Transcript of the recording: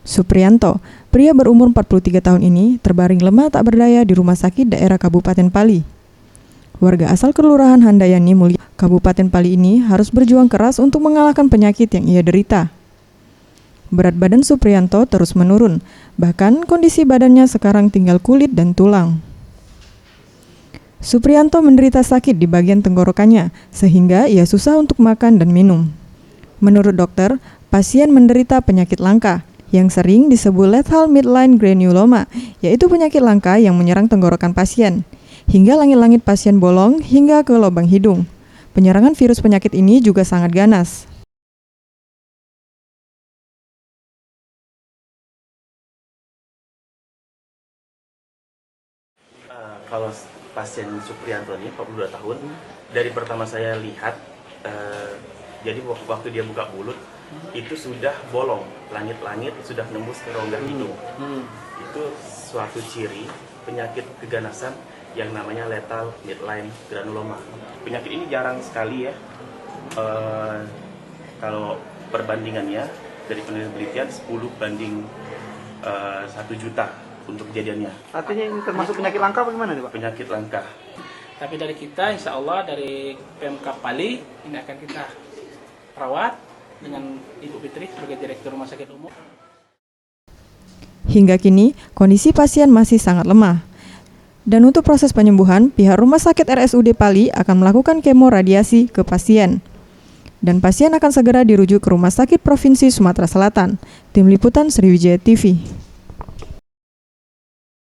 Supriyanto, pria berumur 43 tahun ini, terbaring lemah tak berdaya di rumah sakit daerah Kabupaten Pali. Warga asal Kelurahan Handayani Mulia, Kabupaten Pali ini harus berjuang keras untuk mengalahkan penyakit yang ia derita. Berat badan Supriyanto terus menurun, bahkan kondisi badannya sekarang tinggal kulit dan tulang. Supriyanto menderita sakit di bagian tenggorokannya, sehingga ia susah untuk makan dan minum. Menurut dokter, pasien menderita penyakit langka, yang sering disebut lethal midline granuloma, yaitu penyakit langka yang menyerang tenggorokan pasien, hingga langit-langit pasien bolong hingga ke lubang hidung. Penyerangan virus penyakit ini juga sangat ganas. Kalau pasien Supriyanto ini 42 tahun, dari pertama saya lihat, jadi waktu dia buka mulut, itu sudah bolong, langit-langit sudah nembus ke rongga hidung. Itu suatu ciri penyakit keganasan yang namanya lethal midline granuloma. Penyakit ini jarang sekali ya. Kalau perbandingannya dari penelitian 10 banding 1 juta untuk kejadiannya. Artinya ini termasuk penyakit langka bagaimana nih Pak? Penyakit langka. Tapi dari kita, insya Allah dari PMK Pali, ini akan kita rawat dengan Ibu Fitri sebagai Direktur Rumah Sakit Umum. Hingga kini, kondisi pasien masih sangat lemah. Dan untuk proses penyembuhan, pihak Rumah Sakit RSUD Pali akan melakukan kemoradiasi ke pasien. Dan pasien akan segera dirujuk ke Rumah Sakit Provinsi Sumatera Selatan. Tim Liputan Sriwijaya TV.